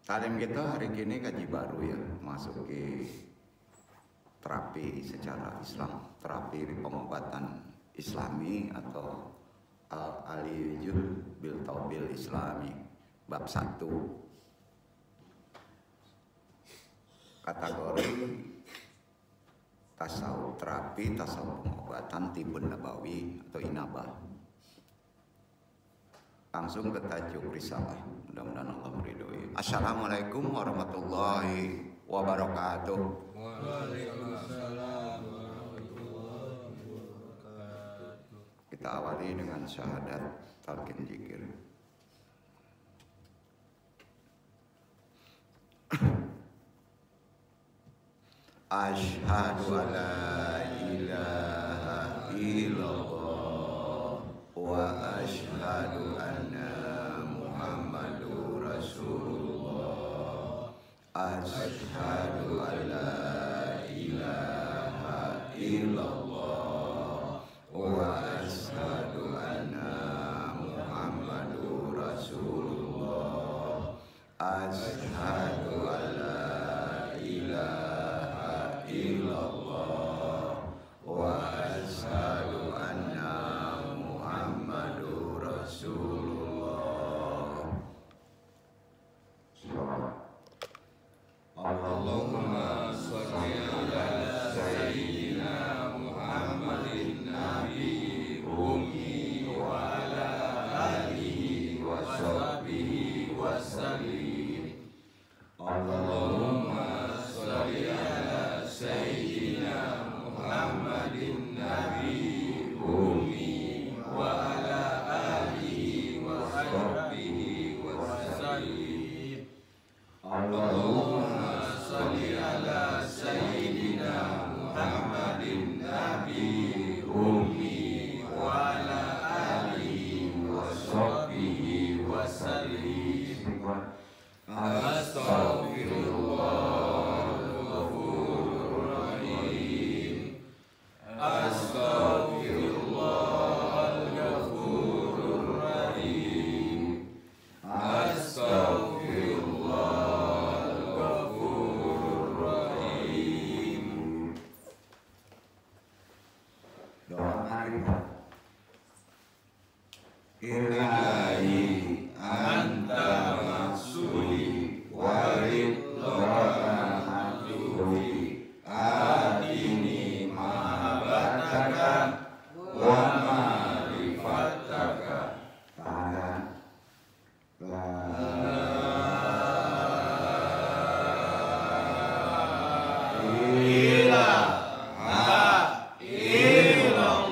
Talim kita hari ini kaji baru ya, masuk ke terapi secara Islam, terapi pengobatan Islami atau al-aliyujud bil taubil Islami bab 1. Kategori tasawuf terapi, tasawuf pengobatan tibun nabawi atau inabah. Langsung ke tajuk risalah. Mudah-mudahan Allah meridhoi. Assalamualaikum warahmatullahi wabarakatuh. Waalaikumsalam warahmatullahi wabarakatuh. Kita awali dengan syahadat talqin zikir. Asyhadu an la ilaha illallah wa asyhadu anna Muhammadur Rasulullah. Asyhadu an la ilaha illallah wa asyhadu anna Muhammadur Rasulullah. Asyhadu an la ilaha illallah wa asyhadu anna Muhammadur Rasulullah. Allahumma sholli ala sayyidina Muhammadin nabi ummi wa ala alihi wa sahbihi wa sallim. Allahumma sholli ala sayyidina Muhammadin nabi ummi wa ala alihi wa sahbihi wa sallim. Allahumma sholli ala sayyidina Muhammadin nabi ummi wa ala alihi wa sahbihi wa sallim. Astaghfirullahal ghafurur rahim. Astaghfirullahal ghafurur rahim. Astaghfirullahal ghafurur rahim. Doa ma'rifat. Ilahi anta maksudi waridhaka hatufi adini mahabbataka wa ma'rifataka. Tahan. La ilaha illallah.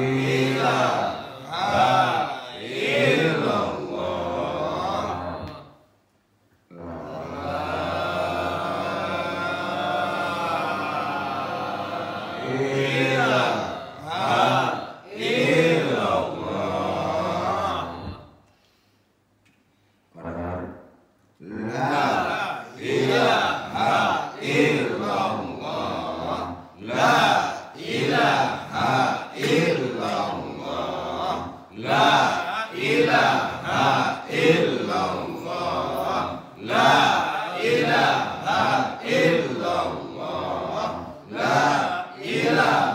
Ilaha illallah. Ilaha illallah. La ilaha illallah. La ilaha illallah. La ilaha illallah. La ilaha illallah. La ilaha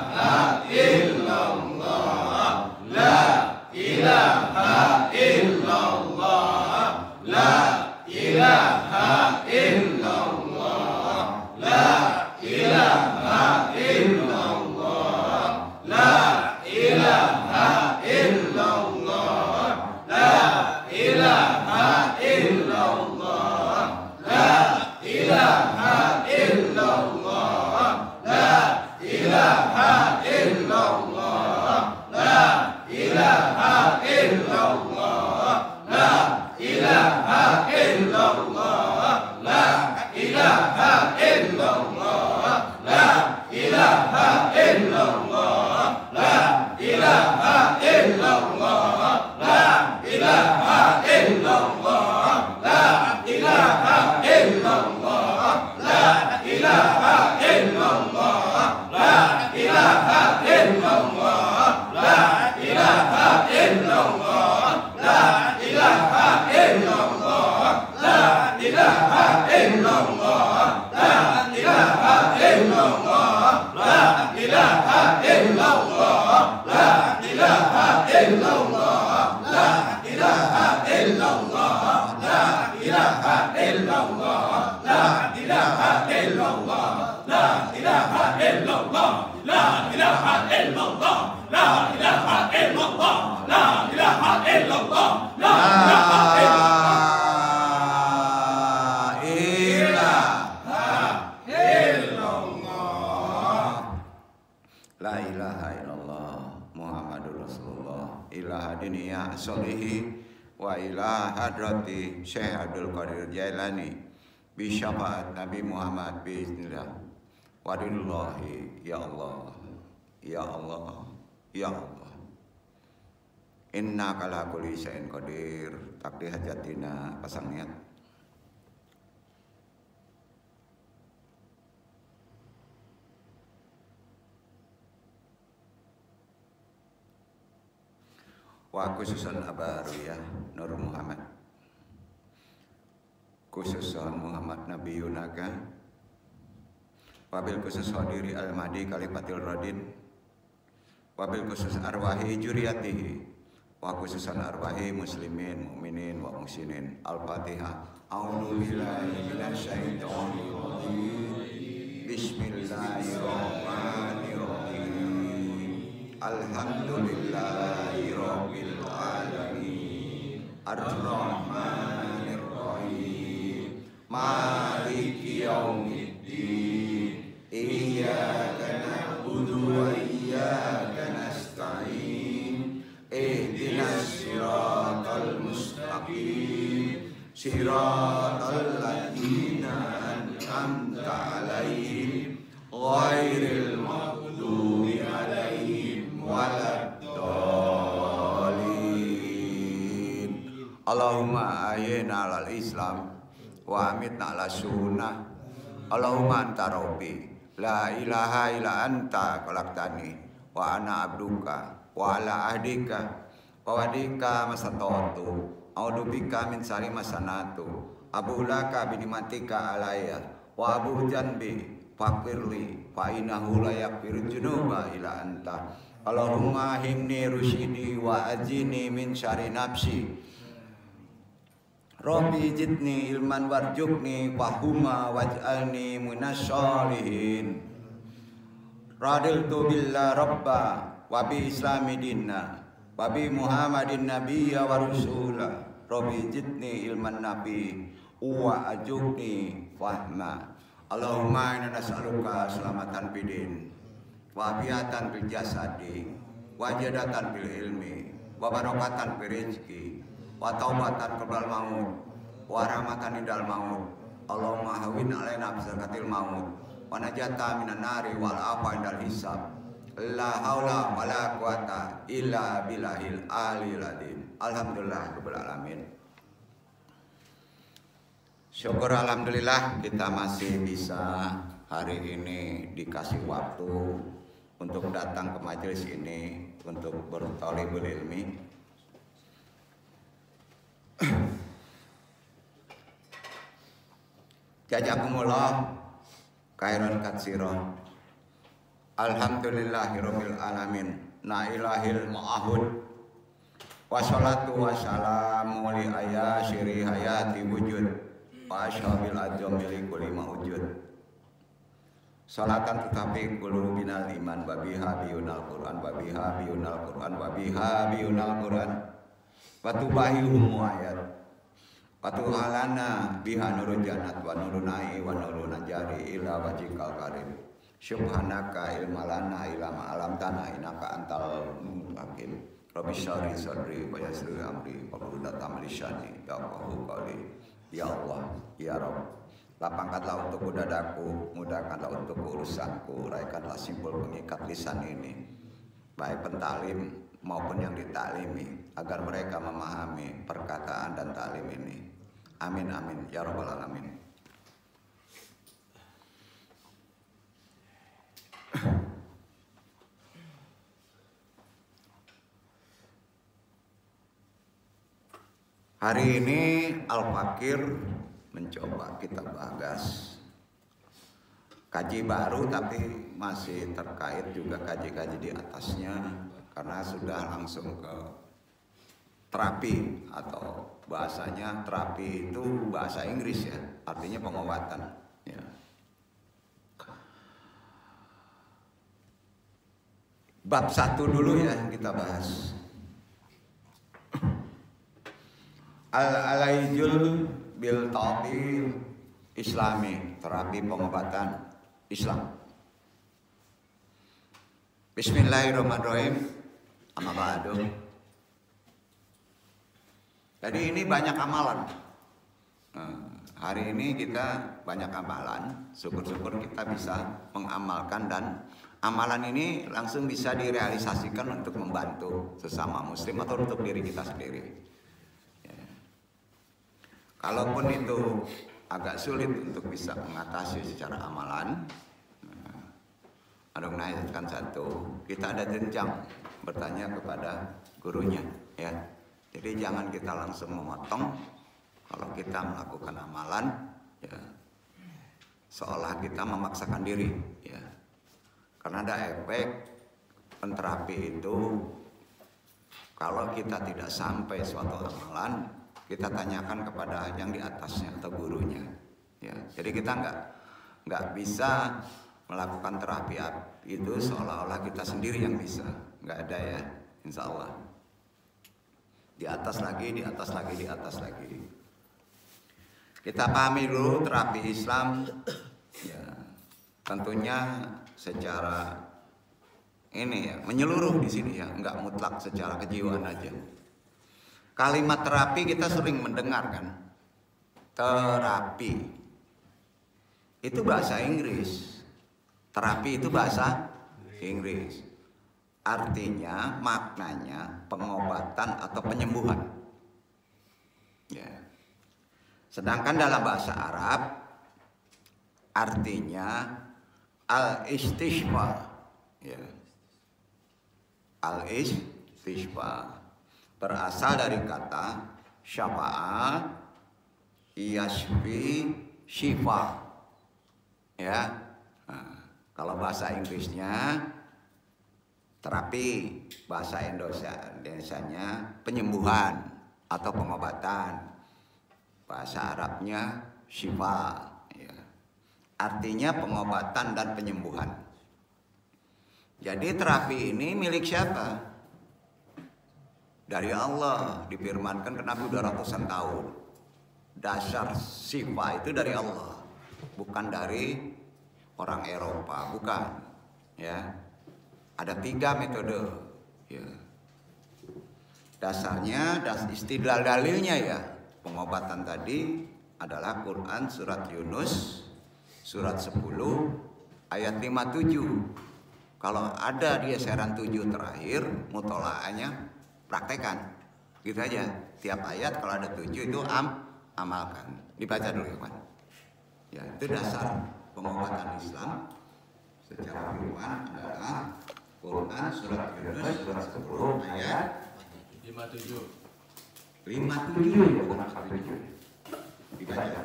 La ilaha illallah Muhammadur Rasulullah ilaha diniyah solihi wa ilaha hadrati Syekh Abdul Qadir Jailani bi syafaat Nabi Muhammad bismillah wadillahi ya Allah ya Allah ya Allah inna kala kulli syai'in qadir takdir hajatina pasang niat. Wa khususan abariyah Nur Muhammad khususan Muhammad Nabi Yunaga wabil khusus hadiri al-mahdi kalifatil radin wabil khusus arwahi juriyatihi wa khususan arwahi muslimin mu'minin wa musinin al-fatihah a'udzu billahi minasyaitonir rajim bismillahirrahmanirrahim alhamdulillahi rabbil alamin ar-rahmanir rahim maliki yaumiddin iyyaka na'budu wa iyyaka nasta'in ihdinas siratal mustaqim siratal ladzina an'amta 'alaihim ghairil maghdubi 'alaihim waladdallin. Allahumma ahyina 'alal Islam wa amitna 'ala sunnah. Allahumma anta rabbi la ilaha illa anta khalaqtani wa ana abduka wa ala ahdika wa wadika masatatu a'udzu bika min syarri ma sanatu abu laka bi nimatika alayya wa abu janbi faqirli fa innahu la yaghfiru dzunuba illa anta. Allahumma himni rusyidi wa ajini min syarri nafsi Rabbi jidni ilman warjukni fahuma waj'alni minasyolihin. Radiltu billah rabba wa bi islami dinna wa bi muhammadin nabiyya wa rusula. Rabbi jidni ilman nabi wa ajukni fahma. Allahumma inna nas'aluka selamatan bidin wa afiatan bil jasadi wa jadatan bil ilmi wa barakatan bil rizki wa taubatan qabla maut wa rahmatan indal maut. Allahumma hawin alaina bisakatil maut wa najata minan nari wal afa indal hisab. La haula wala quwata illa billahil aliyil azim. Alhamdulillah rabbil alamin. Syukur alhamdulillah kita masih bisa hari ini dikasih waktu untuk datang ke majelis ini untuk berthalibul ilmi. Jazakumullah khairan katsiran. Alhamdulillahirabbil alamin. Na ilahil ma'ahud. Wassalatu wassalamu li ayasyiri hayati wujud wa ashabil azami li kulli mawjud. Salatan tetapi kulu binal iman babiha biyunal Qur'an babiha biyunal Qur'an babiha biyunal Qur'an watubahihum ayat watuhalana biha nurul jannat wa nurun na'i wa nurun najari ila wajikal karim subhanaka ilmalana ilama alam tanah inaka antal hakim rabbi syari sadri wa yassir amri wa qul tamlishani ya qali ya Allah ya Rabb. Lapangkanlah untuk dadaku, mudahkanlah untuk urusanku, raihkanlah simpul pengikat lisan ini, baik pentalim maupun yang ditaklimi, agar mereka memahami perkataan dan taklim ini. Amin amin ya rabbal alamin. Hari ini Al-Fakir mencoba kita bahas kaji baru, tapi masih terkait juga kaji-kaji di atasnya, karena sudah langsung ke terapi, atau bahasanya terapi itu bahasa Inggris ya, artinya pengobatan ya. bab 1 dulu ya yang kita bahas. Al-alaijul bil tabi islami, terapi pengobatan Islam. Bismillahirrahmanirrahim. Amma ba'du. Jadi ini banyak amalan. Hari ini kita banyak amalan. Syukur-syukur kita bisa mengamalkan, dan amalan ini langsung bisa direalisasikan untuk membantu sesama muslim atau untuk diri kita sendiri. Kalaupun itu agak sulit untuk bisa mengatasi secara amalan, ada menayatkan satu, kita ada jenjang bertanya kepada gurunya, ya. Jadi jangan kita langsung memotong kalau kita melakukan amalan, ya, seolah kita memaksakan diri, ya. Karena ada efek penterapi itu, kalau kita tidak sampai suatu amalan, kita tanyakan kepada yang di atasnya atau gurunya, ya. Jadi kita nggak bisa melakukan terapi itu seolah-olah kita sendiri yang bisa, nggak ada, ya. Insya Allah di atas lagi, di atas lagi, di atas lagi. Kita pahami dulu terapi Islam, ya, tentunya secara ini, ya, menyeluruh di sini, ya, nggak mutlak secara kejiwaan aja. Kalimat terapi kita sering mendengar kan, terapi itu bahasa Inggris, terapi itu bahasa Inggris, artinya maknanya pengobatan atau penyembuhan, ya. Sedangkan dalam bahasa Arab artinya al-istishfa, ya. Al-istishfa berasal dari kata syafa'a yashfi shifa, ya. Nah, kalau bahasa Inggrisnya terapi, bahasa Indonesianya penyembuhan atau pengobatan, bahasa Arabnya shifa, ya. Artinya pengobatan dan penyembuhan. Jadi terapi ini milik siapa? Dari Allah, difirmankan ke Nabi 200-an tahun. Dasar sifat itu dari Allah, bukan dari orang Eropa, bukan, ya. Ada 3 metode, ya. Dasarnya, istidlal dalilnya, ya, pengobatan tadi adalah Quran surat Yunus surat 10 ayat 57. Kalau ada di eseran 7 terakhir, mutolaahnya praktekan, gitu aja. Tiap ayat kalau ada 7 itu amalkan. Dibaca dulu, ya, Pak. Ya, itu dasar pengobatan Islam secara firman adalah Quran surat Yunus surat 10 ayat 57. 57, bukan 47. Dibaca.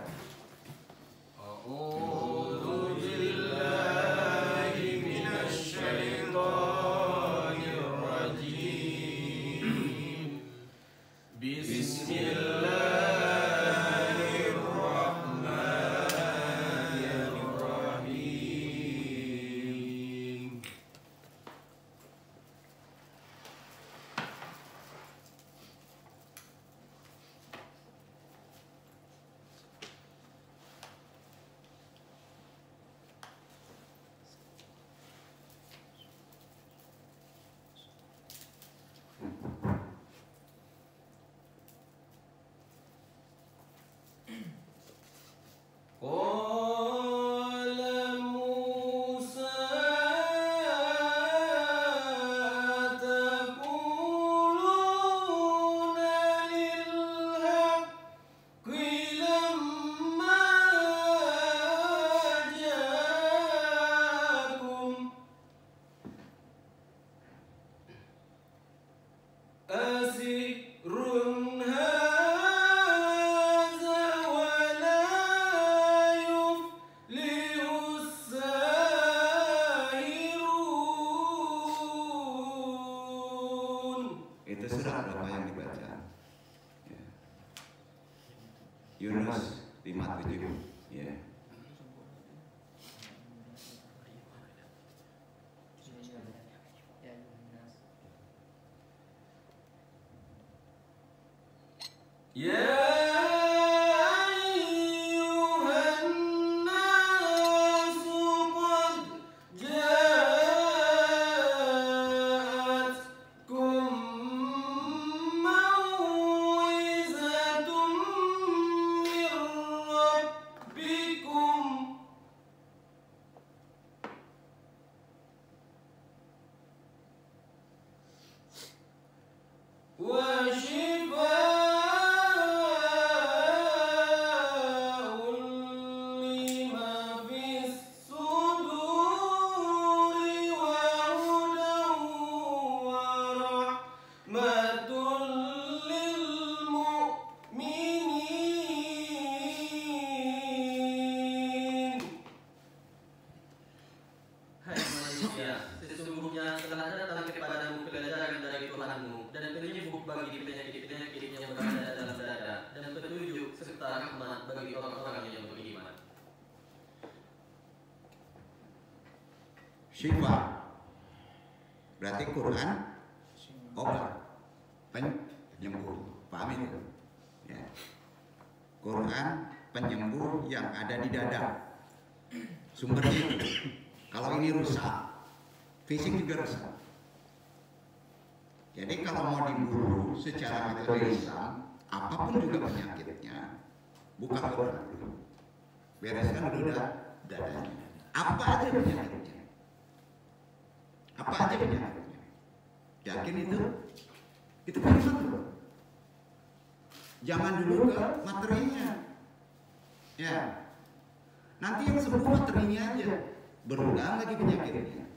Yunus 57, ya. Syifa berarti Quran obat penyembuh, paham itu? Ya. Quran penyembuh yang ada di dada, sumbernya itu. Kalau ini rusak, fisik juga rusak. Jadi kalau mau dibunuh secara metode Islam, apapun juga penyakitnya, buka Quran dulu, bereskan dulu dadanya. Apa aja penyakitnya? Apa aja penyakitnya? Yakin itu? Itu kan betul. Jangan dulu ke materinya. Ya. Nanti yang sembuh materinya aja. Berulang lagi penyakitnya.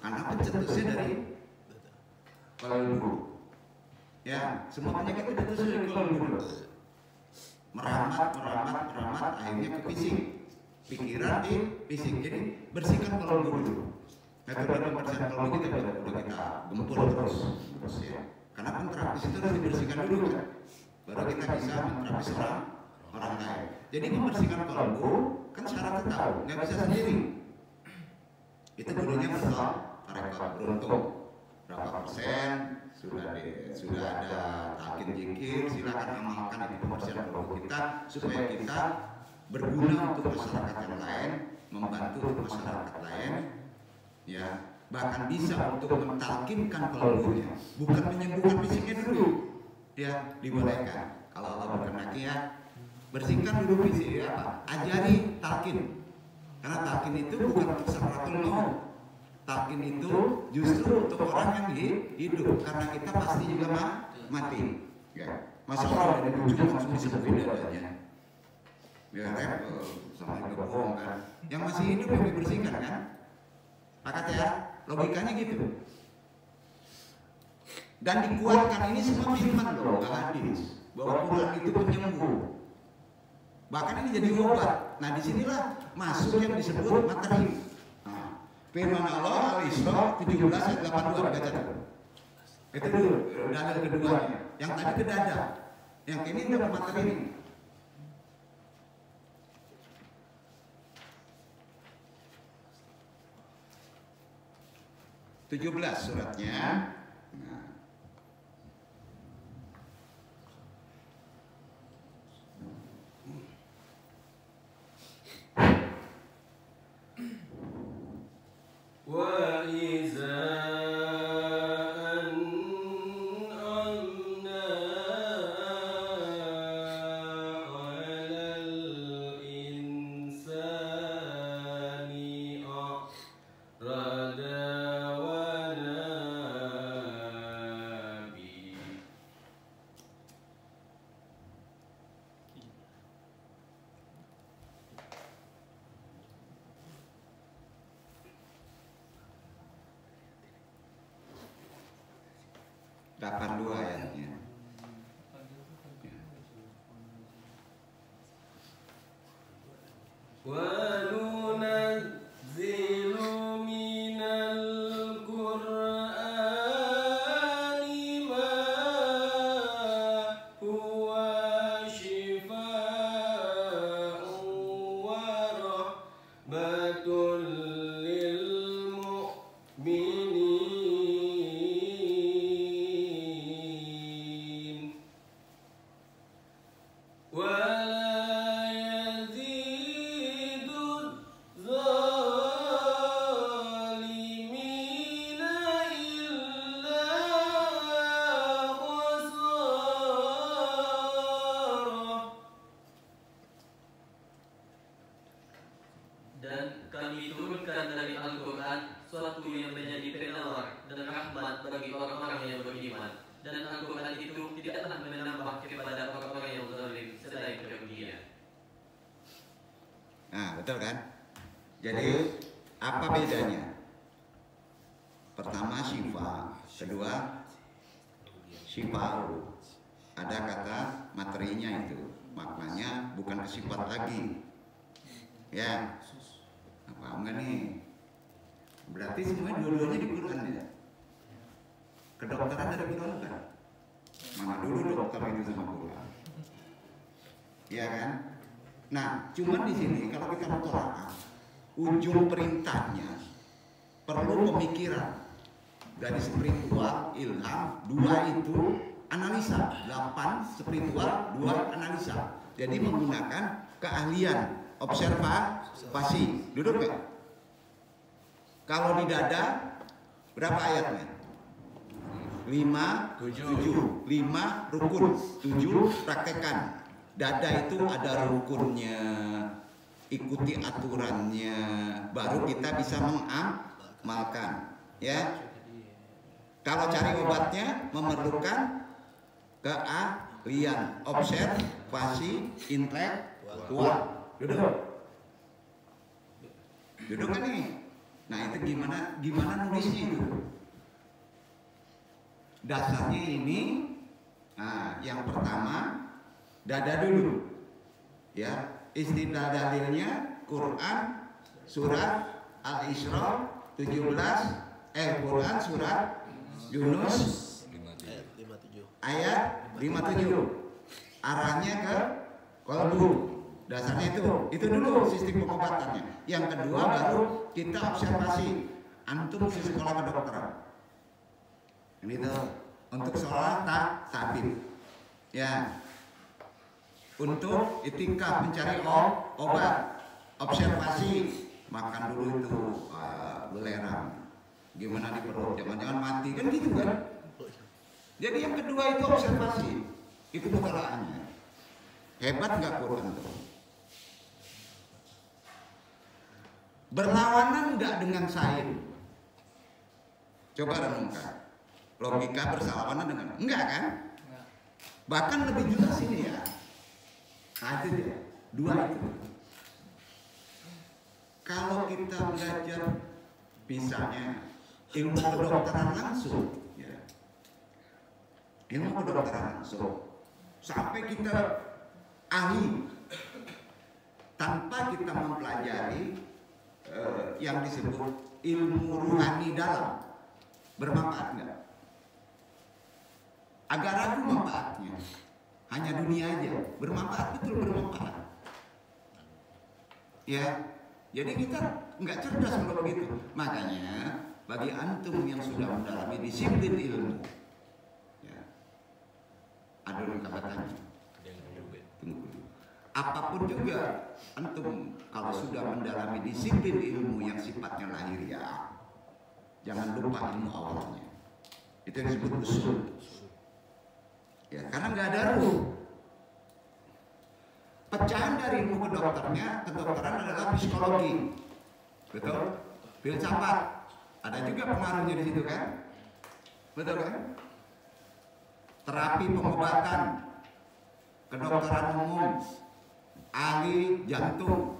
Karena pencetusnya dari kalbu. Ya, semua penyakit itu pencetusnya dari kalbu. Meramat, akhirnya ke fisik. Pikiran di fisik. Jadi bersihkan kalbu dulu. Metode pembersihan kalbu kita udah kita gempur terus ya. Karena kan terapis itu harus dibersihkan dulu kan, baru kita bisa menterapis orang lain. Jadi membersihkan kalbu kan syaratnya tahu, nggak bisa sendiri. Itu gurunya betul, tarekat beruntung berapa persen sudah ada talqin zikir, silakan amalkan itu pembersihan kalbu kita supaya kita berguna untuk masyarakat yang lain, membantu untuk masyarakat lain. Ya, bahkan bisa untuk mentalkinkan kalbunya, bukan menyembuhkan fisiknya dulu. Ya, dibolehkan. Kalau Allah berkenan ya, bersihkan dulu fisik apa? Ajari talkin. Karena talkin itu bukan untuk sakaratul maut. Talkin itu justru untuk orang yang hidup, karena kita pasti juga mati. Ya. Masa orang dari ujung langsung disembuhin dadanya. Ya, sama juga bohong kan. Yang masih hidup yang dibersihkan kan? Pakat ya, logikanya gitu. Dan dikuatkan ini semua firman loh, hadis, bahwa Quran itu penyembuh. Bahkan ini jadi obat. Nah disinilah masuk yang disebut materi. Nah, firman Allah Al-Isra 17 ayat 82 baca tuh. Itu dulu dalil keduanya. Yang tadi ke dada, yang ini udah materi ini. 17 suratnya. Nah. Wa iza dua ayatnya. Wa nunazzilu minal Qur'ani ma huwa shifaa'un wa rahmatun lil mu'minin. dari Al-Quran suatu yang menjadi penawar dan rahmat bagi orang-orang yang beriman, dan Al-Quran itu tidaklah menambah kepada orang-orang yang zalim selain kerugian. Nah, betul kan? Jadi apa bedanya? Pertama syifa, kedua syifa'u. Ada kata materinya itu, maknanya bukan sifat lagi. Ya, apa enggak nih? Berarti semuanya dua-duanya di Quran ya. Kedokteran dari Quran kan? Mana dulu dokter itu sama Quran? Ya kan? Nah, cuman di sini kalau kita mentolaah, ujung perintahnya perlu pemikiran. Dari spiritual, ilham, 2 itu analisa, 8 spiritual, 2 analisa. Jadi menggunakan keahlian observasi. Duduk gak? Kalau di dada berapa ayatnya? 5, 7, 5 rukun, 7 praktekan. Dada itu ada rukunnya, ikuti aturannya, baru kita bisa mengamalkan. Ya. Kalau cari obatnya memerlukan keahlian, observasi, intelektual. Duduk kan nih? Nah itu gimana nulisnya itu? Dasarnya ini, nah yang pertama dada dulu, ya istilah dalilnya Quran surat Al-Isra 17, Quran surat Yunus ayat 57. Arahnya ke kolbu. Dasarnya itu dulu sistem pengobatannya. Yang kedua baru kita observasi. Antum di sekolah kedokteran. Ini tuh untuk sekolah tabib. Ya. Untuk itikaf mencari obat, observasi, makan dulu itu belerang. Gimana di perut, jangan-jangan mati kan gitu kan. Jadi yang kedua itu observasi, itu mutalaahnya. Hebat nggak Quran tuh? Berlawanan nggak dengan sains? Coba renungkan. Logika berlawanan dengan enggak kan? Bahkan lebih jelas ini ya. Nah itu dia, 2 itu. Kalau kita belajar misalnya ilmu kedokteran langsung, ya. Ilmu kedokteran langsung, sampai kita ahli, tanpa kita mempelajari yang disebut ilmu ruhani dalam, bermanfaat nggak? Agak ragu manfaatnya, hanya dunia aja, bermanfaat betul bermanfaat. Ya, jadi kita nggak cerdas kalau begitu. Makanya bagi antum yang sudah mendalami disiplin ilmu, ya, ada lengkapannya. Apapun juga antum kalau sudah mendalami disiplin ilmu yang sifatnya lahiriah, jangan lupa ilmu awalnya. Itu yang disebut usul. Ya, karena nggak ada ruh. Pecahan dari ilmu kedokteran adalah psikologi, betul? Filsafat, ada juga pengaruhnya di situ kan, betul kan? Terapi pengobatan, kedokteran umum, ahli jantung,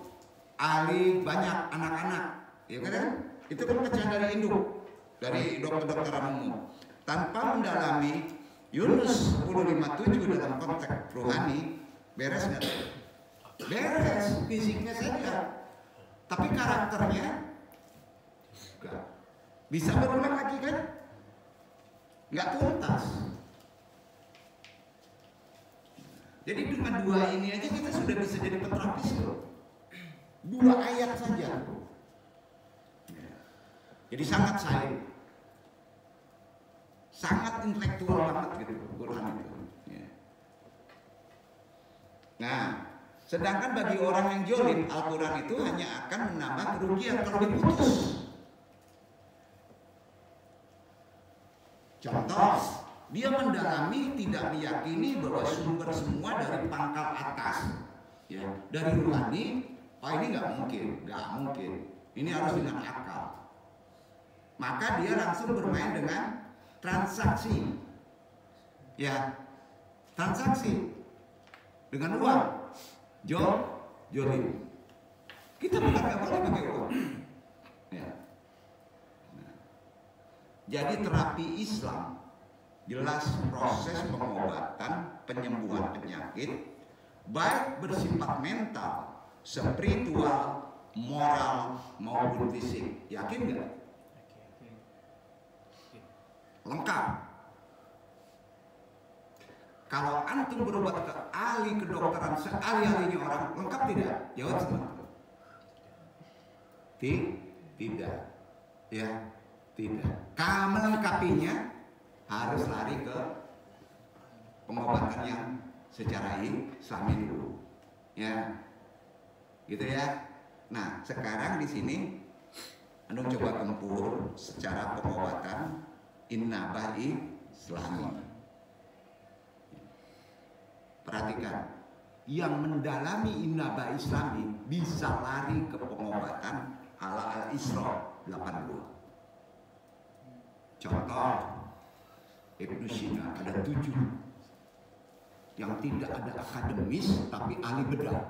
ahli banyak anak-anak, ya kan? Itu kan pecahan dari induk, dari kedokteran umum. Tanpa mendalami Yunus 10:57 dalam konteks rohani, beres nggak? Beres, fisiknya saja, tapi karakternya enggak. Bisa berulang lagi kan? Nggak tuntas. Jadi dengan 2 ini aja kita sudah bisa jadi peterapis loh. 2 ayat saja. Jadi sangat sains, sangat intelektual banget gitu Quran itu. Nah, sedangkan bagi orang yang jolim, Al-Quran itu hanya akan menambah kerugian kalau diputus. Contoh, dia mendalami tidak meyakini bahwa sumber semua dari pangkal atas, ya, dari rohani. Oh ini nggak mungkin. Ini harus dengan akal. Maka dia langsung bermain dengan transaksi. Ya, transaksi dengan uang. Jolim. Kita bukan nggak boleh pakai uang. Ya. Nah. Jadi terapi Islam jelas proses pengobatan penyembuhan penyakit baik bersifat mental, spiritual, moral maupun fisik. Yakin nggak? Lengkap. Kalau antum berobat ke ahli kedokteran seahli-ahlinya orang, lengkap tidak? Jawab semua. Tidak. Ya, tidak. Kalau melengkapinya harus lari ke pengobatan yang secara Islami dulu. Ya. Gitu ya. Nah, sekarang di sini antum coba tempur secara pengobatan innabah Islami. Perhatikan, yang mendalami innabah Islami bisa lari ke pengobatan ala Al-Isra 82. Contoh, Ibnu Sina ada 7 yang tidak ada akademis tapi ahli bedah.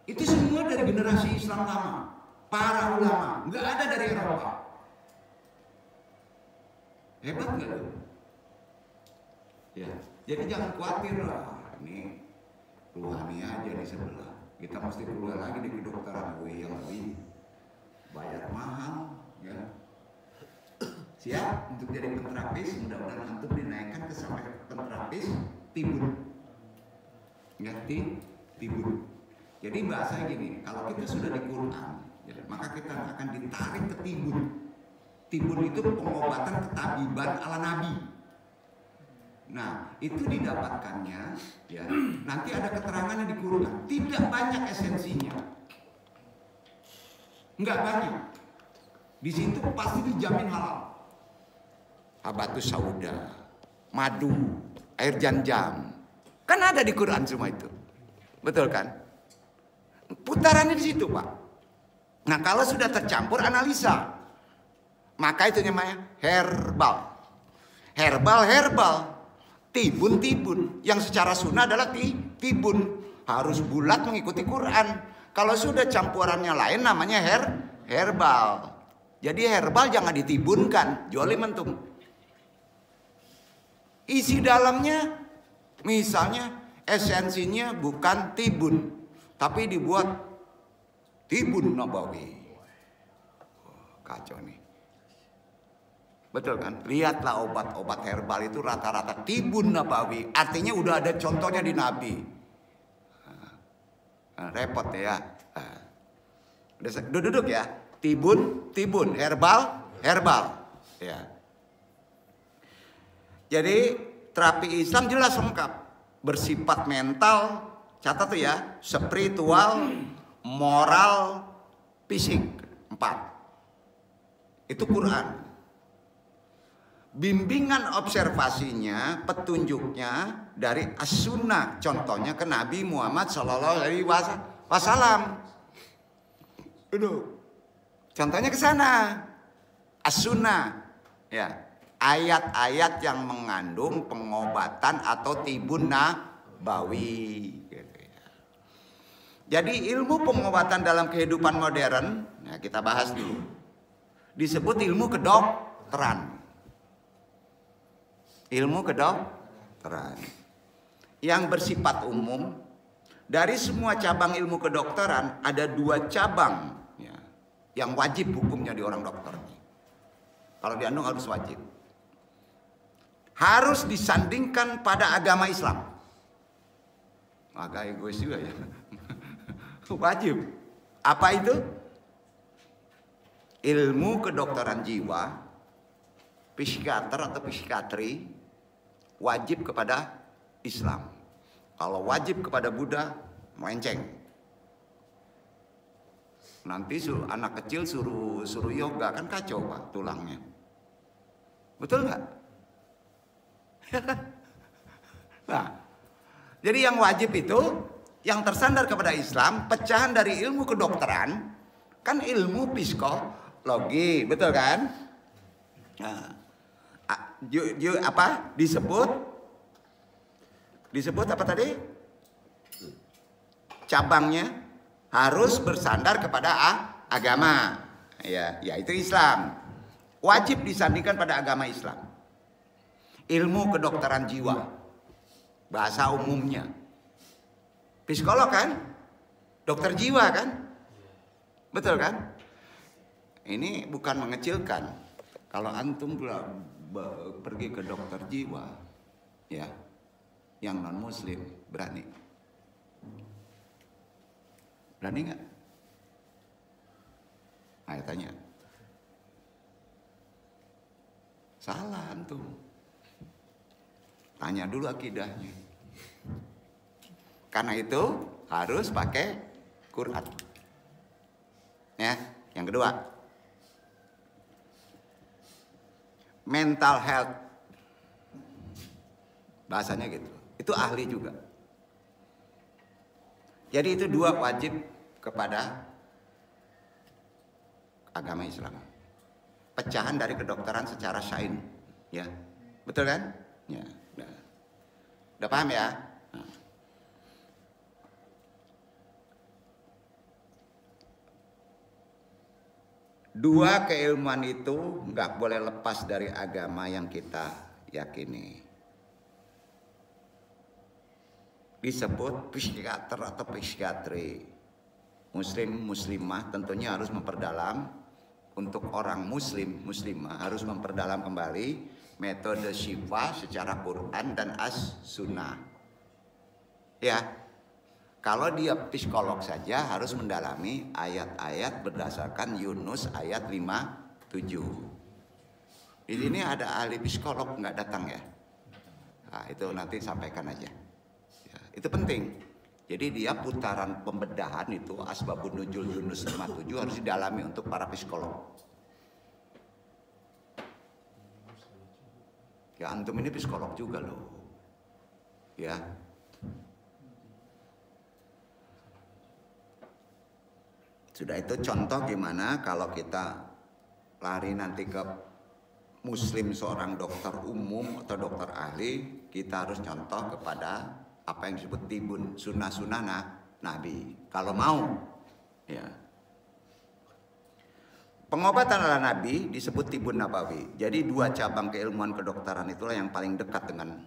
Itu semua dari generasi Islam lama, para ulama, nggak ada dari Eropa. Hebat nggak tuh? Ya, jadi jangan khawatir lah. Ini Ruhani aja di sebelah. Kita mesti keluar lagi di kedokteran yang lebih bayar mahal, ya. Siap untuk jadi penterapis? Mudah-mudahan antum dinaikkan ke sampai penterapis tibun. Ya, tibun. Jadi bahasanya gini, kalau kita sudah di Quran, ya, maka kita akan ditarik ke tibun. Tibun itu pengobatan ketabiban ala Nabi. Nah, itu didapatkannya, ya. Nanti ada keterangannya di Quran. Tidak banyak esensinya, nggak banyak. Di situ pasti dijamin halal. Habatus sauda, madu, air jam-jam, kan ada di Quran semua itu, betul kan? Putarannya di situ, Pak. Nah, kalau sudah tercampur analisa, maka itu namanya herbal. Herbal. Tibun. Yang secara sunnah adalah tibun. Harus bulat mengikuti Quran. Kalau sudah campurannya lain namanya herbal. Jadi herbal jangan ditibunkan. Jolim antum. Isi dalamnya misalnya esensinya bukan tibun, tapi dibuat tibun nabawi. Kacau nih. Betul kan? Lihatlah obat-obat herbal itu rata-rata tibun nabawi. Artinya udah ada contohnya di Nabi. Repot ya. Udah duduk ya. Tibun, herbal. Ya. Jadi terapi Islam jelas lengkap. Bersifat mental, catat tuh ya, spiritual, moral, fisik. 4. Itu Quran. Bimbingan observasinya, petunjuknya dari as-sunnah, contohnya ke Nabi Muhammad SAW. Contohnya ke sana, as-sunnah, ya, ayat-ayat yang mengandung pengobatan atau tibun nabawi. Jadi ilmu pengobatan dalam kehidupan modern, nah kita bahas dulu, disebut ilmu kedokteran. Ilmu kedokteran yang bersifat umum. Dari semua cabang ilmu kedokteran ada 2 cabang ya, yang wajib hukumnya di orang dokter. Kalau di Andung harus wajib. Harus disandingkan pada agama Islam. Agak egois juga ya. Wajib. Apa itu? Ilmu kedokteran jiwa, psikiater atau psikiatri, wajib kepada Islam. Kalau wajib kepada Buddha, melenceng. Nanti anak kecil suruh yoga, kan kacau Pak tulangnya. Betul nggak? Nah, jadi yang wajib itu yang tersandar kepada Islam, pecahan dari ilmu kedokteran, kan ilmu psikologi, betul kan? Nah, apa disebut apa tadi? Cabangnya harus bersandar kepada agama, ya, yaitu Islam. Wajib disandingkan pada agama Islam. Ilmu kedokteran jiwa, bahasa umumnya. Psikolog kan? Dokter jiwa kan? Betul kan? Ini bukan mengecilkan. Kalau antum pergi ke dokter jiwa, ya, yang non muslim, berani? Berani nggak? Ayo tanya. Salah antum. Tanya dulu akidahnya. Karena itu harus pakai Quran. Ya, yang kedua, mental health, bahasanya gitu. Itu ahli juga. Jadi itu dua wajib kepada agama Islam. Pecahan dari kedokteran secara syar'i, ya, betul kan? Ya, udah paham ya? Nah. Dua keilmuan itu nggak boleh lepas dari agama yang kita yakini. Disebut psikiater atau psikiatri. Muslim, muslimah tentunya harus memperdalam. Untuk orang muslim, muslimah harus memperdalam kembali metode syifa secara Quran dan as-sunnah. Ya, kalau dia psikolog saja harus mendalami ayat-ayat berdasarkan Yunus ayat 57. Di sini ada ahli psikolog nggak datang ya? Nah, itu nanti sampaikan aja. Ya, itu penting. Jadi dia putaran pembedahan itu asbabun nuzul Yunus 57 harus didalami untuk para psikolog. Ya antum ini psikolog juga loh. Ya. Sudah itu contoh gimana kalau kita lari nanti ke muslim seorang dokter umum atau dokter ahli, kita harus contoh kepada apa yang disebut tibun, sunnah-sunnah Nabi. Kalau mau, ya. Pengobatan ala Nabi disebut tibun nabawi. Jadi dua cabang keilmuan kedokteran itulah yang paling dekat dengan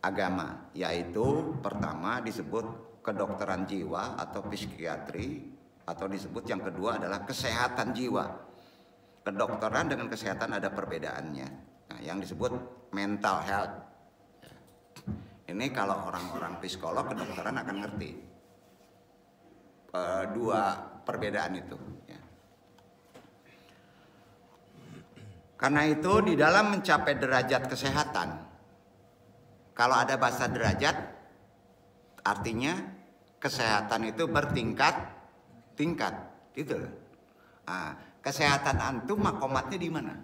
agama. Yaitu pertama disebut kedokteran jiwa atau psikiatri. Atau disebut yang kedua adalah kesehatan jiwa. Kedokteran dengan kesehatan ada perbedaannya. Nah, yang disebut mental health. Ini kalau orang-orang psikolog kedokteran akan ngerti dua perbedaan itu. Ya. Karena itu di dalam mencapai derajat kesehatan, kalau ada bahasa derajat, artinya kesehatan itu bertingkat-tingkat, gitu. Nah, kesehatan antum makomatnya di mana?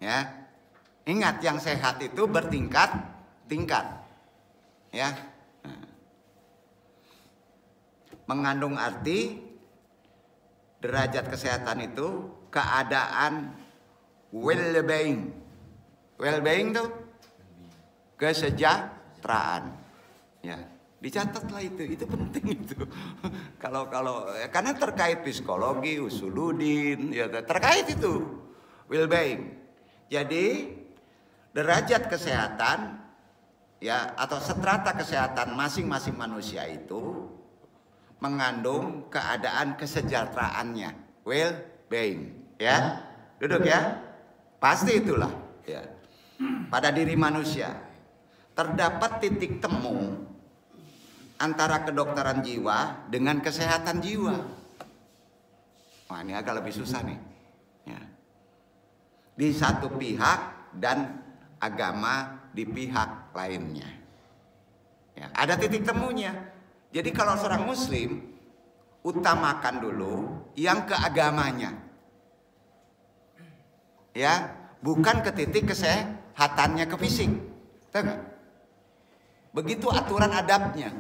Ya. Ingat yang sehat itu bertingkat-tingkat, ya. Mengandung arti derajat kesehatan itu keadaan well-being. Well-being tuh kesejahteraan, ya. Dicatatlah itu penting itu. Kalau karena terkait psikologi, usuludin, ya terkait itu well-being. Jadi derajat kesehatan, ya, atau strata kesehatan masing-masing manusia itu mengandung keadaan kesejahteraannya, well-being, ya. Duduk ya. Pasti itulah, ya. Pada diri manusia terdapat titik temu antara kedokteran jiwa dengan kesehatan jiwa. Wah, ini agak lebih susah nih, ya. Di satu pihak dan agama di pihak lainnya, ya, ada titik temunya. Jadi kalau seorang muslim utamakan dulu yang ke agamanya, ya, bukan ke titik kesehatannya ke fisik. Tahu nggak? Begitu aturan adabnya.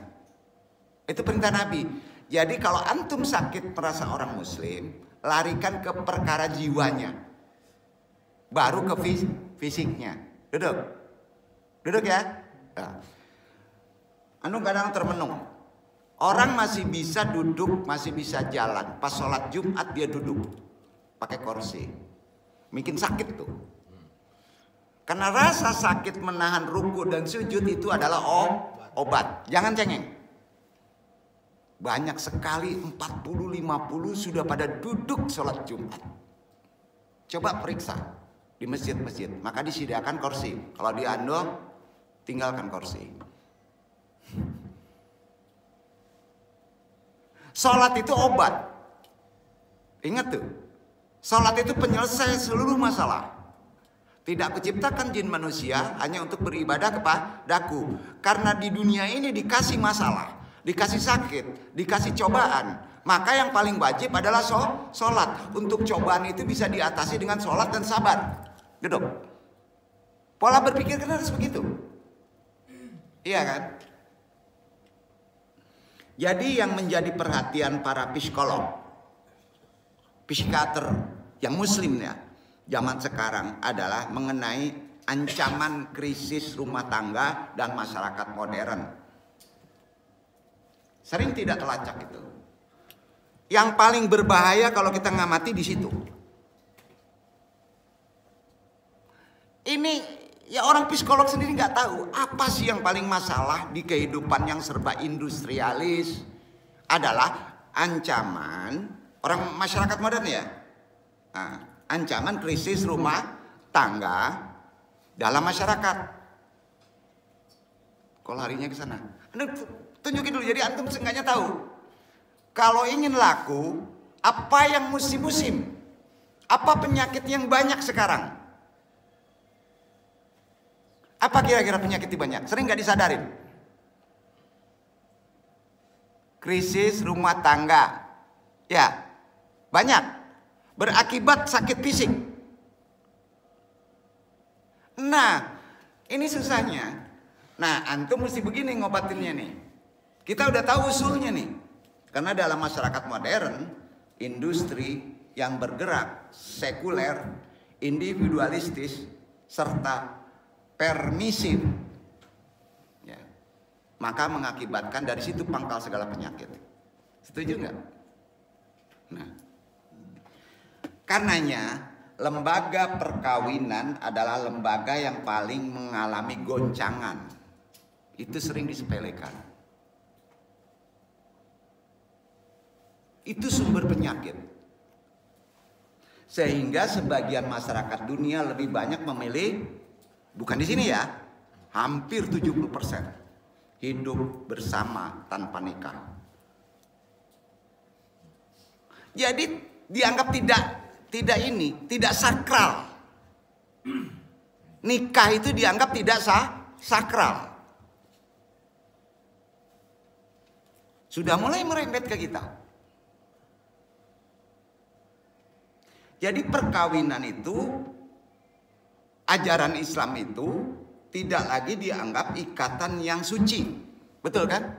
Itu perintah Nabi. Jadi kalau antum sakit merasa orang muslim, larikan ke perkara jiwanya. Baru ke fisiknya. Duduk. Duduk ya. Nah. Anu kadang termenung. Orang masih bisa duduk, masih bisa jalan. Pas sholat Jumat dia duduk. Pakai kursi. Bikin sakit tuh. Karena rasa sakit menahan ruku dan sujud itu adalah obat. Jangan cengeng. Banyak sekali 40-50 sudah pada duduk sholat Jumat. Coba periksa di masjid-masjid. Maka disediakan kursi. Kalau di Ando, tinggalkan kursi. Sholat itu obat. Ingat tuh. Sholat itu penyelesai seluruh masalah. Tidak kuciptakan jin manusia hanya untuk beribadah kepadaku. Karena di dunia ini dikasih masalah, dikasih sakit, dikasih cobaan. Maka yang paling wajib adalah sholat. Untuk cobaan itu bisa diatasi dengan sholat dan sabar. Duduk. Pola berpikir kan harus begitu. Iya kan? Jadi yang menjadi perhatian para psikolog, psikiater yang muslim ya, zaman sekarang adalah mengenai ancaman krisis rumah tangga dan masyarakat modern. Sering tidak terlacak itu. Yang paling berbahaya kalau kita ngamati di situ. Ini ya orang psikolog sendiri nggak tahu apa sih yang paling masalah di kehidupan yang serba industrialis adalah ancaman orang masyarakat modern ya. Nah, ancaman krisis rumah tangga dalam masyarakat. Kok larinya ke sana? Anda tunjukin dulu jadi antum seenggaknya tahu. Kalau ingin laku, apa yang musim-musim? Apa penyakit yang banyak sekarang? Apa kira-kira penyakit yang banyak? Sering gak disadarin? Krisis rumah tangga. Ya, banyak. Berakibat sakit fisik. Nah, ini susahnya. Nah, antum mesti begini ngobatinnya nih. Kita udah tahu usulnya nih. Karena dalam masyarakat modern, industri yang bergerak sekuler, individualistis, serta permisif, ya, maka mengakibatkan dari situ pangkal segala penyakit. Setuju nggak? Nah, karenanya lembaga perkawinan adalah lembaga yang paling mengalami goncangan. Itu sering disepelekan. Itu sumber penyakit. Sehingga sebagian masyarakat dunia lebih banyak memilih, bukan di sini ya, hampir 70% hidup bersama tanpa nikah. Jadi dianggap tidak sakral. Nikah itu dianggap tidak sakral. Sudah mulai merembet ke kita. Jadi perkawinan itu, ajaran Islam itu tidak lagi dianggap ikatan yang suci. Betul kan?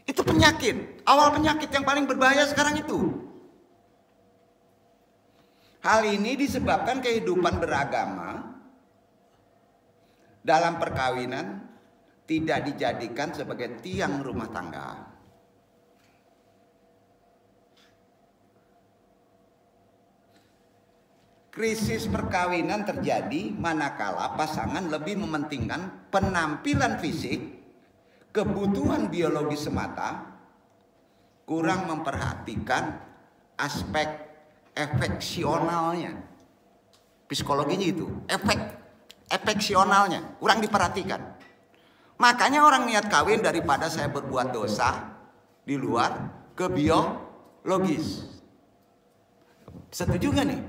Itu penyakit. Awal penyakit yang paling berbahaya sekarang itu. Hal ini disebabkan kehidupan beragama dalam perkawinan tidak dijadikan sebagai tiang rumah tangga. Krisis perkawinan terjadi manakala pasangan lebih mementingkan penampilan fisik, kebutuhan biologi semata, kurang memperhatikan aspek efeksionalnya. Psikologinya itu, efeksionalnya kurang diperhatikan. Makanya orang niat kawin daripada saya berbuat dosa di luar ke biologis. Setuju gak nih?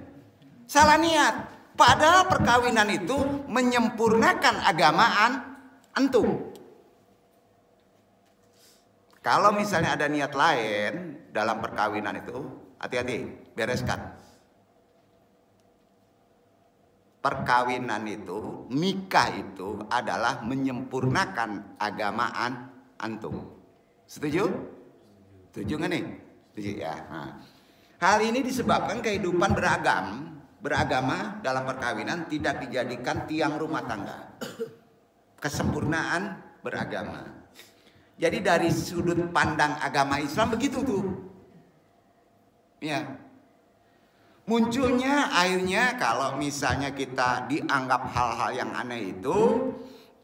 Salah niat. Padahal perkawinan itu menyempurnakan agamaan antum. Kalau misalnya ada niat lain dalam perkawinan itu, hati-hati, bereskan. perkawinan itu, nikah itu adalah menyempurnakan agamaan antum. Setuju? Setuju nggak nih? Setuju ya. Nah, hal ini disebabkan kehidupan beragama dalam perkawinan tidak dijadikan tiang rumah tangga. Kesempurnaan beragama. Jadi dari sudut pandang agama Islam begitu tuh. Ya. Munculnya akhirnya kalau misalnya kita dianggap hal-hal yang aneh itu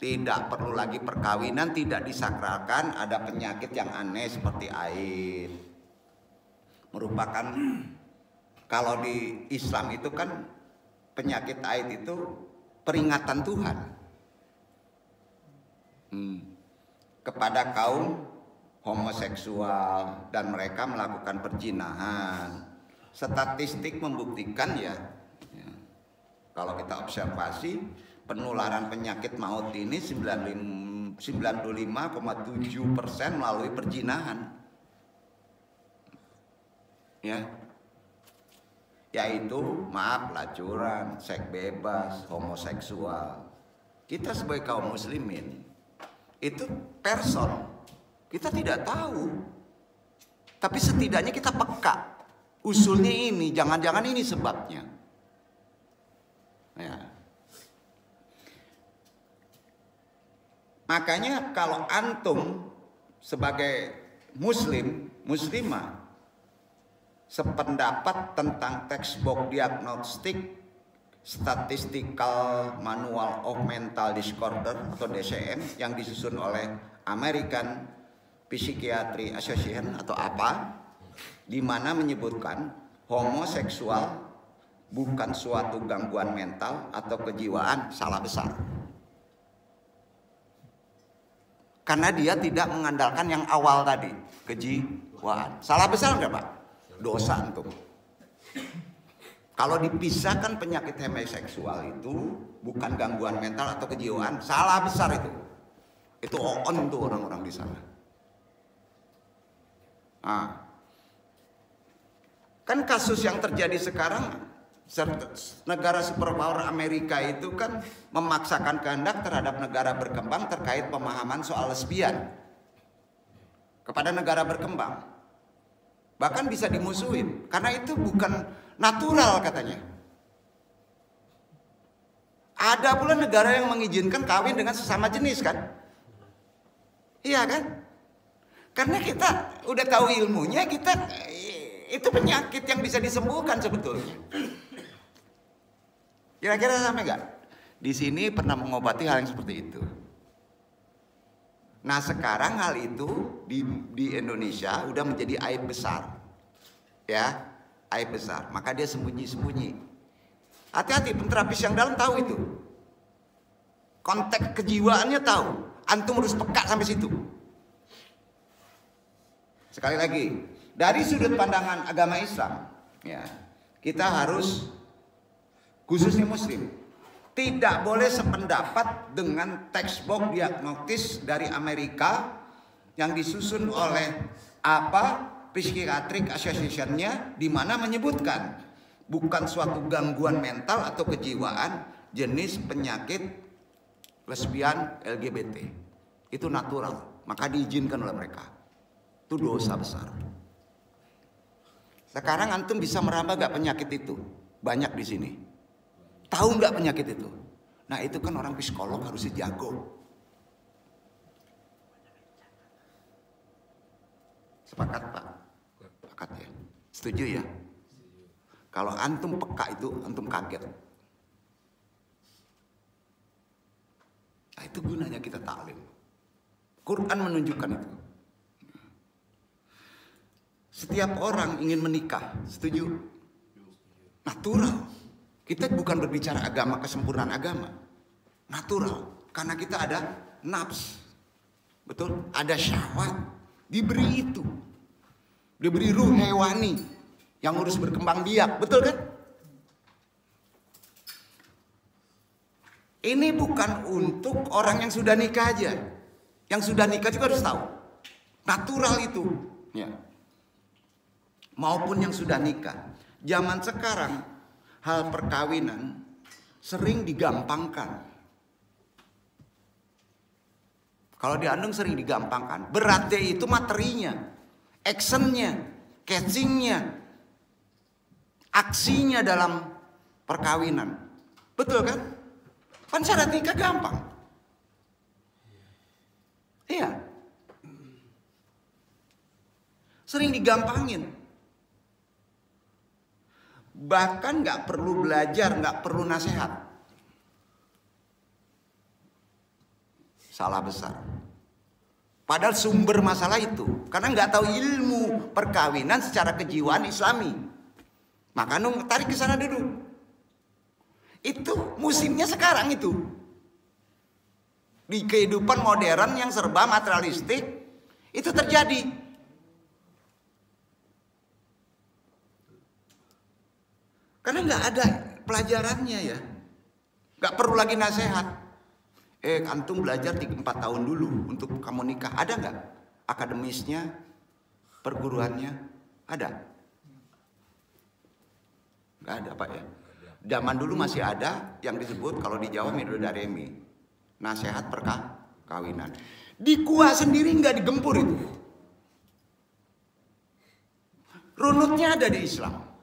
tidak perlu lagi perkawinan, tidak disakralkan, ada penyakit yang aneh seperti AIDS. Merupakan kalau di Islam itu kan penyakit AIDS itu peringatan Tuhan kepada kaum homoseksual dan mereka melakukan perzinahan. Statistik membuktikan ya, kalau kita observasi penularan penyakit maut ini 95,7% melalui perzinahan, ya, yaitu maaf pelacuran, seks bebas, homoseksual. Kita sebagai kaum muslimin itu person, kita tidak tahu, tapi setidaknya kita peka. Usulnya ini, jangan-jangan ini sebabnya. Ya. Makanya kalau antum sebagai muslim, muslimah sependapat tentang textbook diagnostic Statistical Manual of Mental Disorder atau DSM yang disusun oleh American Psychiatry Association atau apa, di mana menyebutkan homoseksual bukan suatu gangguan mental atau kejiwaan, salah besar. Karena dia tidak mengandalkan yang awal tadi, kejiwaan. Salah besar enggak, Pak? Dosa antum. Kalau dipisahkan penyakit homoseksual itu bukan gangguan mental atau kejiwaan, salah besar itu. Itu on tuh orang-orang di sana. Nah, kan kasus yang terjadi sekarang, negara superpower Amerika itu kan memaksakan kehendak terhadap negara berkembang terkait pemahaman soal lesbian kepada negara berkembang. Bahkan bisa dimusuhin karena itu bukan natural katanya. Ada pula negara yang mengizinkan kawin dengan sesama jenis kan? Iya kan? Karena kita udah tahu ilmunya, kita itu penyakit yang bisa disembuhkan sebetulnya. Kira-kira sampai nggak? Di sini pernah mengobati hal yang seperti itu. Nah sekarang hal itu di Indonesia udah menjadi aib besar, ya, aib besar. Maka dia sembunyi-sembunyi. Hati-hati, penterapis yang dalam tahu itu. Konteks kejiwaannya tahu. Antum harus peka sampai situ. Sekali lagi, dari sudut pandangan agama Islam, ya, kita harus, khususnya muslim, tidak boleh sependapat dengan textbook diagnostis dari Amerika yang disusun oleh Psychiatric Association-nya, di mana menyebutkan bukan suatu gangguan mental atau kejiwaan jenis penyakit lesbian LGBT. Itu natural, maka diizinkan oleh mereka. Itu dosa besar. Sekarang antum bisa meraba gak penyakit itu? Banyak di sini. Tahu nggak penyakit itu? Nah itu kan orang psikolog harus jago. Sepakat Pak? Sepakat ya? Setuju ya? Kalau antum peka itu, antum kaget. Nah itu gunanya kita taklim. Quran menunjukkan itu. Setiap orang ingin menikah, setuju? Natural. Kita bukan berbicara agama, kesempurnaan agama. Natural. Karena kita ada nafs. Betul? Ada syahwat. Diberi itu. Diberi ruh hewani yang harus berkembang biak. Betul kan? Ini bukan untuk orang yang sudah nikah aja. Yang sudah nikah juga harus tahu. Natural itu. Ya. Maupun yang sudah nikah. Zaman sekarang hal perkawinan sering digampangkan. Kalau di Andung sering digampangkan. Beratnya itu materinya, actionnya, catchingnya, aksinya dalam perkawinan. Betul kan? Kan syarat nikah gampang. Iya. Sering digampangin. Bahkan nggak perlu belajar, nggak perlu nasihat. Salah besar. Padahal sumber masalah itu karena nggak tahu ilmu perkawinan secara kejiwaan Islami. Maka tarik ke sana dulu. Itu musimnya sekarang itu. Di kehidupan modern yang serba materialistik itu terjadi. Karena nggak ada pelajarannya ya. Nggak perlu lagi nasihat. Antum belajar 4 tahun dulu untuk kamu nikah. Ada nggak akademisnya, perguruannya? Ada? Nggak ada Pak ya. Zaman dulu masih ada yang disebut kalau di Jawa midodareni, nasihat perkawinan. Di KUA sendiri nggak digempur itu. Runutnya ada di Islam.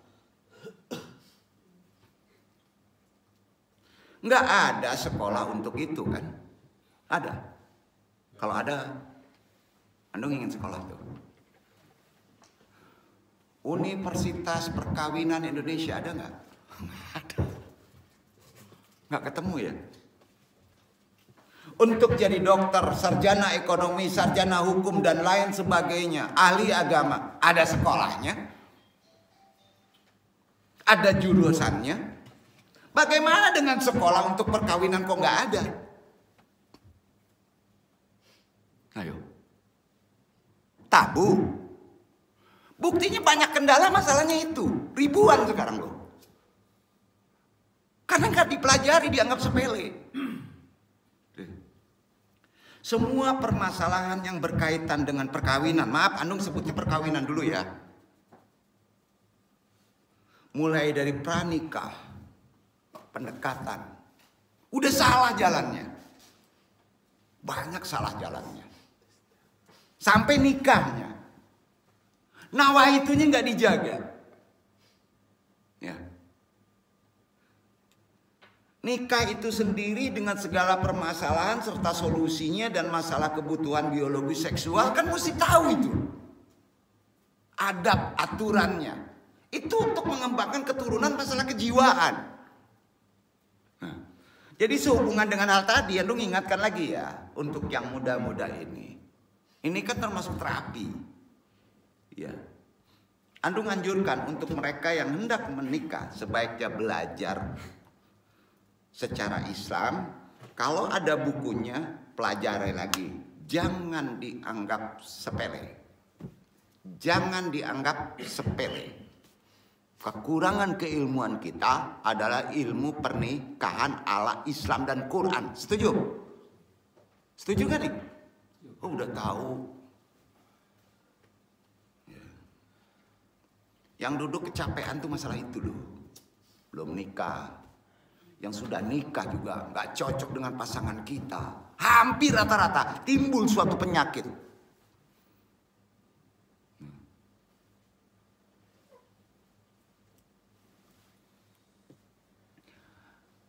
Nggak ada sekolah untuk itu kan? Ada. Kalau ada, Andung ingin sekolah tuh. Universitas Perkawinan Indonesia ada nggak? Nggak ada. Nggak ketemu ya? Untuk jadi dokter, sarjana ekonomi, sarjana hukum dan lain sebagainya, ahli agama, ada sekolahnya, ada jurusannya. Bagaimana dengan sekolah untuk perkawinan kok nggak ada? Ayo. Tabu. Buktinya banyak kendala masalahnya itu. Ribuan sekarang loh. Karena nggak dipelajari, dianggap sepele. Semua permasalahan yang berkaitan dengan perkawinan. Maaf, Andung sebutnya perkawinan dulu ya. Mulai dari pranikah, pendekatan, udah salah jalannya, banyak salah jalannya, sampai nikahnya, nawaitunya nggak dijaga, ya. Nikah itu sendiri dengan segala permasalahan serta solusinya dan masalah kebutuhan biologi seksual kan mesti tahu itu, adab aturannya, itu untuk mengembangkan keturunan masalah kejiwaan. Jadi sehubungan dengan hal tadi, Andung ingatkan lagi ya, untuk yang muda-muda ini kan termasuk terapi, ya. Andung anjurkan untuk mereka yang hendak menikah sebaiknya belajar secara Islam. Kalau ada bukunya, pelajari lagi. Jangan dianggap sepele. Jangan dianggap sepele. Kekurangan keilmuan kita adalah ilmu pernikahan ala Islam dan Quran. Setuju? Setuju kan nih? Oh, udah tahu. Yang duduk kecapean tuh masalah itu loh. Belum nikah. Yang sudah nikah juga nggak cocok dengan pasangan kita. Hampir rata-rata timbul suatu penyakit.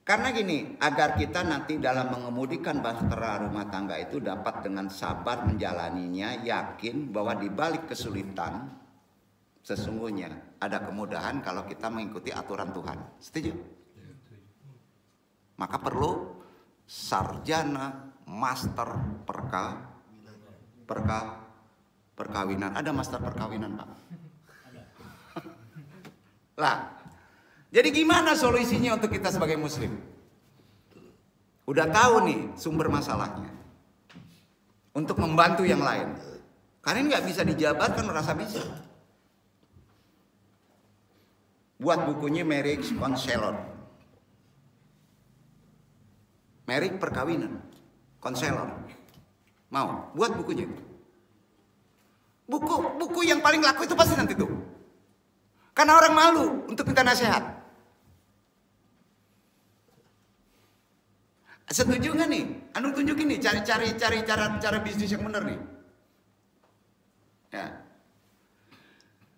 Karena gini, agar kita nanti dalam mengemudikan bahtera rumah tangga itu dapat dengan sabar menjalaninya, yakin bahwa di balik kesulitan sesungguhnya ada kemudahan kalau kita mengikuti aturan Tuhan. Setuju? Maka perlu sarjana master perkawinan. Ada master perkawinan, Pak? Lah, jadi gimana solusinya untuk kita sebagai muslim? Udah tahu nih sumber masalahnya. Untuk membantu yang lain. Karena ini nggak bisa dijabarkan, merasa bisa. Buat bukunya Marriage Counselor. Marriage perkawinan. Counselor. Mau? Buat bukunya. Buku yang paling laku itu pasti nanti tuh. Karena orang malu untuk minta nasihat. Setuju nggak nih? Anu tunjukin nih, cari cara bisnis yang benar nih. Ya.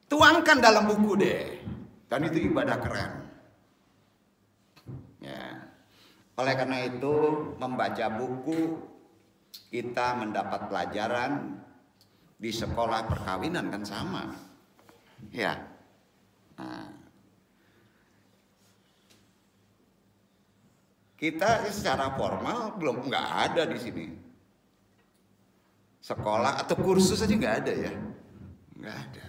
Tuangkan dalam buku deh. Dan itu ibadah keren. Ya. Oleh karena itu, membaca buku kita mendapat pelajaran di sekolah perkawinan kan sama. Ya. Nah. Kita secara formal belum nggak ada di sini. Sekolah atau kursus aja nggak ada ya. Nggak ada.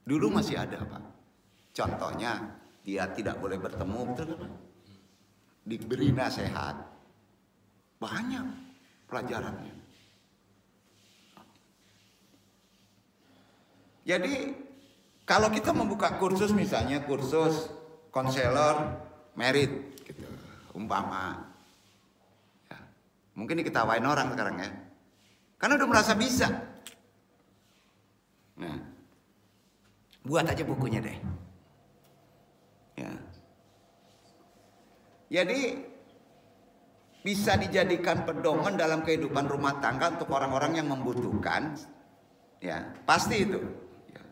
Dulu masih ada, Pak. Contohnya, dia tidak boleh bertemu, betul kan? Diberi nasihat. Banyak pelajarannya. Jadi, kalau kita membuka kursus, misalnya kursus konselor merit, gitu, umpama. Ya, mungkin diketawain orang sekarang ya. Karena udah merasa bisa. Nah, buat aja bukunya deh. Ya. Jadi bisa dijadikan pedoman dalam kehidupan rumah tangga untuk orang-orang yang membutuhkan. Ya, pasti itu. Ya.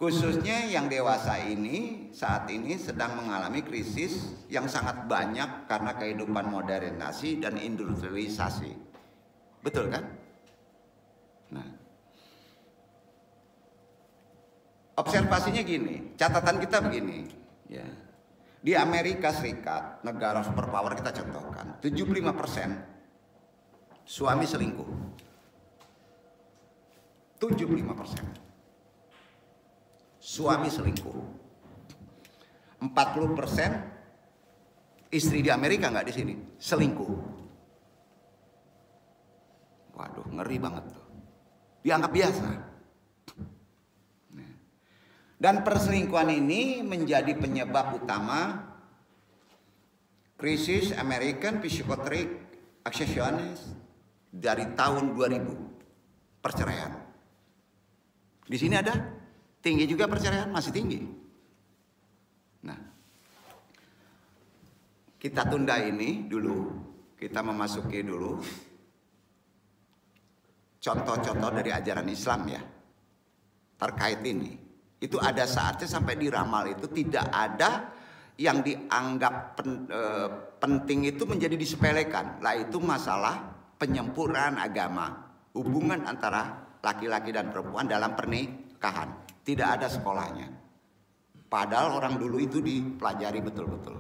Khususnya yang dewasa ini saat ini sedang mengalami krisis yang sangat banyak karena kehidupan modernisasi dan industrialisasi. Betul kan? Nah, observasinya gini, catatan kita begini, ya. Di Amerika Serikat, negara superpower kita contohkan, 75% suami selingkuh. 75% suami selingkuh. 40% istri di Amerika nggak di sini selingkuh. Waduh, ngeri banget tuh. Dianggap biasa. Dan perselingkuhan ini menjadi penyebab utama krisis American Psychiatric Association dari tahun 2000. Perceraian. Di sini ada tinggi juga perceraian, masih tinggi. Nah, kita tunda ini dulu, kita memasuki dulu contoh-contoh dari ajaran Islam ya terkait ini. Itu ada saatnya sampai diramal itu tidak ada yang dianggap penting itu menjadi disepelekan. Lah itu masalah penyempurnaan agama, hubungan antara laki-laki dan perempuan dalam pernikahan. Tidak ada sekolahnya. Padahal orang dulu itu dipelajari betul-betul.